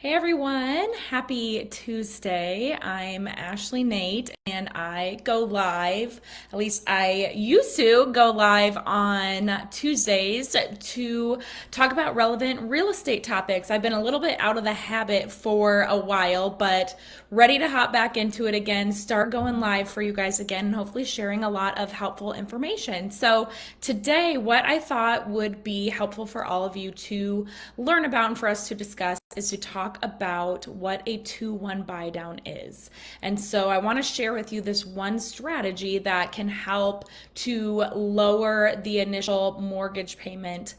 Hey everyone, happy Tuesday. I'm Ashley Nate and I go live, at least I used to go live on Tuesdays to talk about relevant real estate topics. I've been a little bit out of the habit for a while, but ready to hop back into it again, start going live for you guys again, and hopefully sharing a lot of helpful information. So today, what I thought would be helpful for all of you to learn about and for us to discuss is to talk about what a 2-1 buy down is. And so I want to share with you this one strategy that can help to lower the initial mortgage payment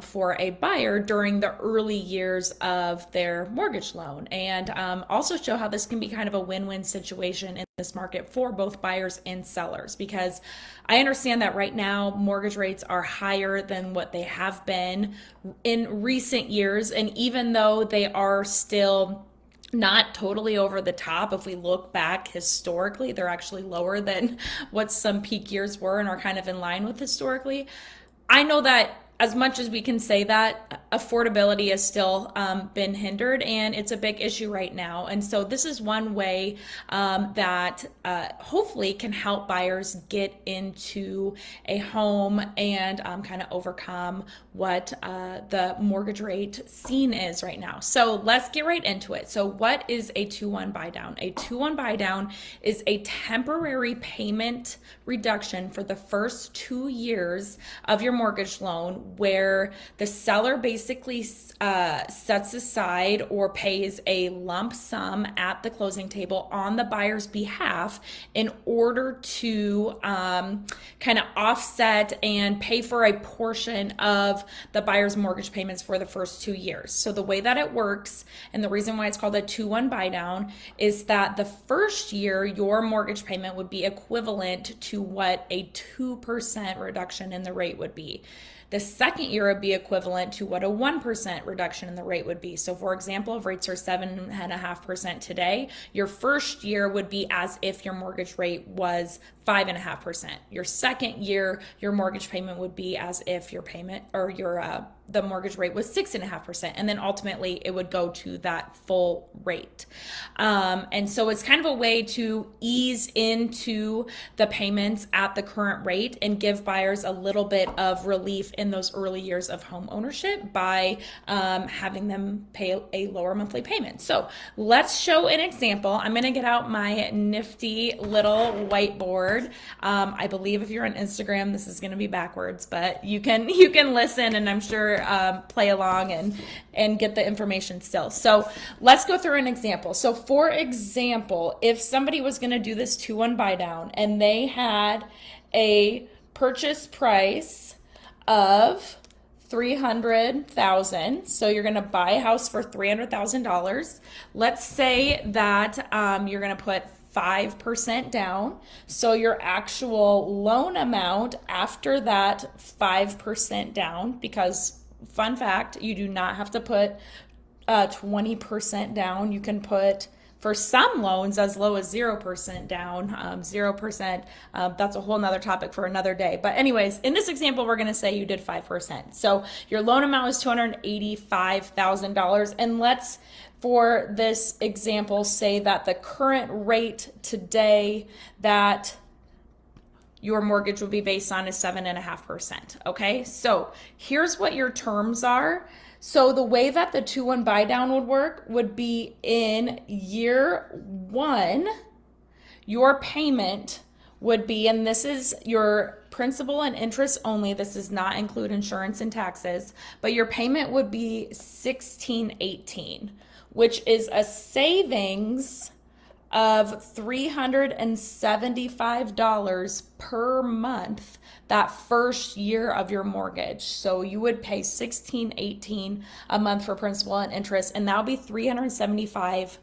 for a buyer during the early years of their mortgage loan, and also show how this can be kind of a win-win situation in this market for both buyers and sellers, because I understand that right now mortgage rates are higher than what they have been in recent years, and even though they are still not totally over the top, if we look back historically, they're actually lower than what some peak years were and are kind of in line with historically. I know that as much as we can say that, affordability has still been hindered, and it's a big issue right now. And so this is one way that hopefully can help buyers get into a home and kind of overcome what the mortgage rate scene is right now. So let's get right into it. So what is a 2-1 buy down? A 2-1 buy down is a temporary payment reduction for the first 2 years of your mortgage loan, where the seller basically sets aside or pays a lump sum at the closing table on the buyer's behalf in order to kind of offset and pay for a portion of the buyer's mortgage payments for the first 2 years. So the way that it works, and the reason why it's called a 2-1 buy down, is that the first year your mortgage payment would be equivalent to what a 2% reduction in the rate would be. The second year would be equivalent to what a 1% reduction in the rate would be. So for example, if rates are 7.5% today, your first year would be as if your mortgage rate was 5.5%. Your second year, your mortgage payment would be as if your payment or the mortgage rate was 6.5%, and then ultimately it would go to that full rate. And so it's kind of a way to ease into the payments at the current rate and give buyers a little bit of relief in those early years of home ownership by having them pay a lower monthly payment. So let's show an example. I'm going to get out my nifty little whiteboard. I believe if you're on Instagram, this is going to be backwards, but you can listen, and I'm sure play along and get the information still. So let's go through an example. So for example, if somebody was going to do this 2-1 buy down and they had a purchase price of $300,000. So you're going to buy a house for $300,000. Let's say that you're going to put 5% down. So your actual loan amount after that 5% down, because fun fact, you do not have to put 20% down. You can put, for some loans, as low as 0% down. 0%, that's a whole nother topic for another day. But anyways, in this example, we're going to say you did 5%. So your loan amount is $285,000. And let's, for this example, say that the current rate today that your mortgage would be based on is 7.5%. Okay, so here's what your terms are. So the way that the 2-1 buy down would work would be in year one, your payment would be, and this is your principal and interest only, this does not include insurance and taxes, but your payment would be $1,618, which is a savings of $375 per month that first year of your mortgage. So you would pay $1,618 a month for principal and interest, and that would be $375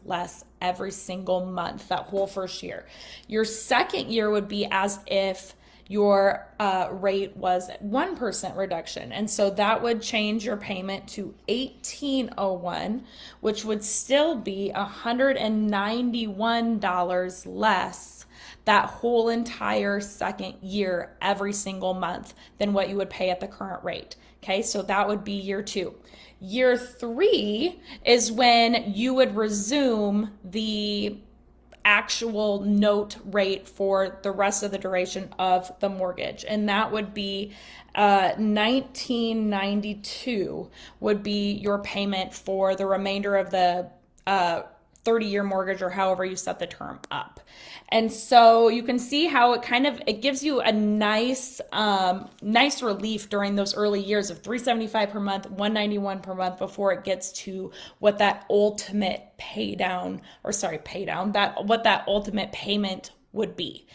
less every single month that whole first year. Your second year would be as if your rate was 1% reduction. And so that would change your payment to $1,801, which would still be $191 less that whole entire second year every single month than what you would pay at the current rate. Okay, so that would be year 2. Year 3 is when you would resume the actual note rate for the rest of the duration of the mortgage. And that would be 1992 would be your payment for the remainder of the 30-year mortgage, or however you set the term up. And so you can see how it gives you a nice relief during those early years of $375 per month, $191 per month, before it gets to what that ultimate what that ultimate payment would be.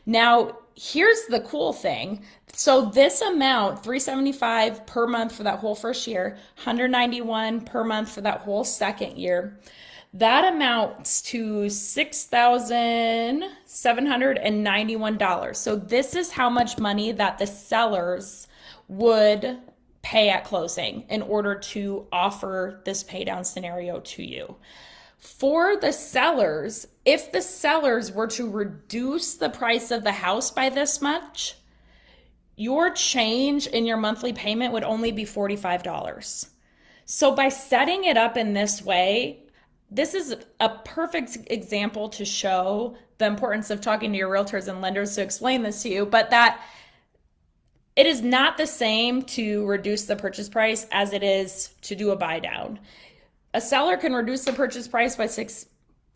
Now, here's the cool thing. So this amount, $375 per month for that whole first year, $191 per month for that whole second year, that amounts to $6,791. So this is how much money that the sellers would pay at closing in order to offer this pay down scenario to you. For the sellers, if the sellers were to reduce the price of the house by this much, your change in your monthly payment would only be $45. So by setting it up in this way, this is a perfect example to show the importance of talking to your realtors and lenders to explain this to you, but that it is not the same to reduce the purchase price as it is to do a buy down. A seller can reduce the purchase price by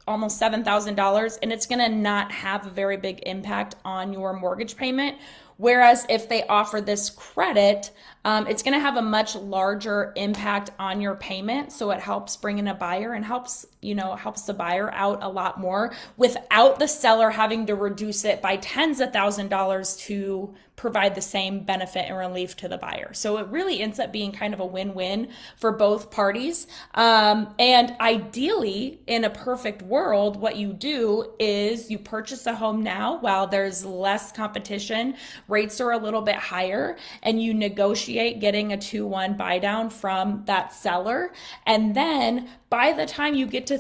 almost $7,000, and it's going to not have a very big impact on your mortgage payment. Whereas if they offer this credit, it's going to have a much larger impact on your payment. So it helps bring in a buyer and helps the buyer out a lot more without the seller having to reduce it by tens of thousands of dollars to provide the same benefit and relief to the buyer. So it really ends up being kind of a win-win for both parties. And ideally, in a perfect world, what you do is you purchase a home now while there's less competition, rates are a little bit higher, and you negotiate getting a 2-1 buy down from that seller. And then by the time you get to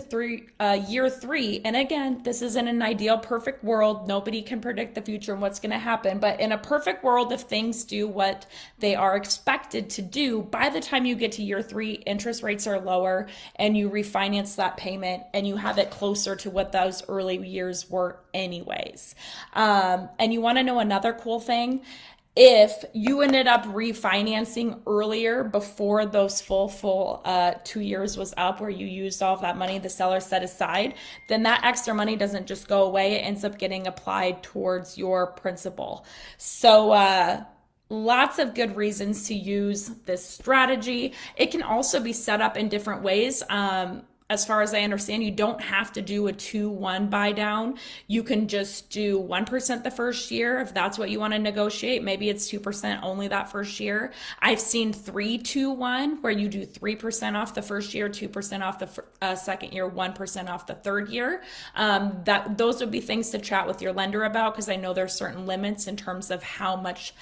year 3, and again, this isn't an ideal perfect world, nobody can predict the future and what's going to happen, but in a perfect world, if things do what they are expected to do, by the time you get to year 3, interest rates are lower and you refinance that payment and you have it closer to what those early years were anyways. And you want to know another cool thing? If you ended up refinancing earlier before those full 2 years was up, where you used all of that money the seller set aside, then that extra money doesn't just go away. It ends up getting applied towards your principal. So lots of good reasons to use this strategy. It can also be set up in different ways. As far as I understand, you don't have to do a 2-1 buy down. You can just do 1% the first year if that's what you want to negotiate. Maybe it's 2% only that first year. I've seen 3-2-1 where you do 3% off the first year, 2% off the second year, 1% off the third year. Those would be things to chat with your lender about, because I know there's certain limits in terms of how much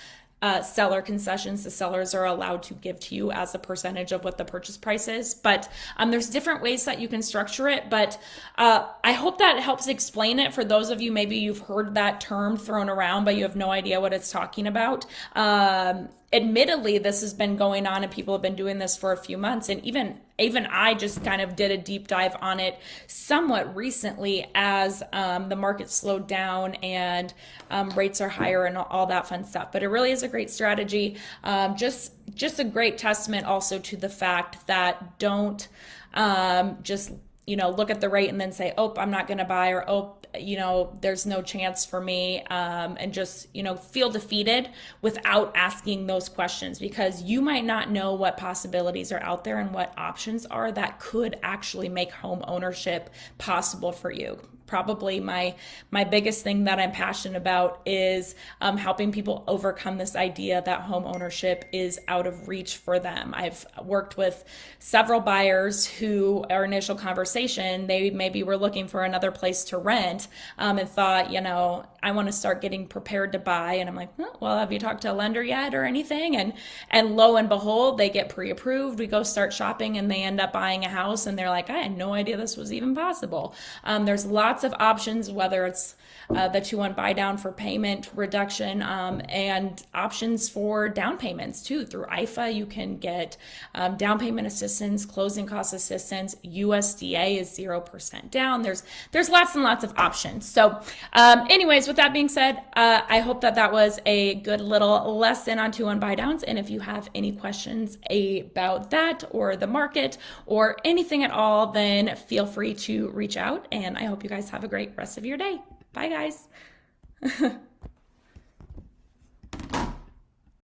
seller concessions the sellers are allowed to give to you as a percentage of what the purchase price is. But there's different ways that you can structure it. But I hope that helps explain it for those of you, maybe you've heard that term thrown around, but you have no idea what it's talking about. Admittedly, this has been going on and people have been doing this for a few months. And even I just kind of did a deep dive on it somewhat recently as the market slowed down and rates are higher and all that fun stuff. But it really is a great strategy. Just a great testament also to the fact that don't just look at the rate and then say, oh, I'm not going to buy, or oh, there's no chance for me, and just, feel defeated without asking those questions, because you might not know what possibilities are out there and what options are that could actually make home ownership possible for you. Probably my biggest thing that I'm passionate about is helping people overcome this idea that home ownership is out of reach for them. I've worked with several buyers who, our initial conversation, they maybe were looking for another place to rent and thought, I want to start getting prepared to buy. And I'm like, well, have you talked to a lender yet or anything? And lo and behold, they get pre-approved. We go start shopping and they end up buying a house and they're like, I had no idea this was even possible. There's lots lots of options, whether it's the 2-1 buy down for payment reduction, and options for down payments too. Through IFA, you can get down payment assistance, closing cost assistance. USDA is 0% down. There's lots and lots of options. So anyways, with that being said, I hope that was a good little lesson on 2-1 buy downs. And if you have any questions about that or the market or anything at all, then feel free to reach out. And I hope you guys have a great rest of your day. Bye, guys.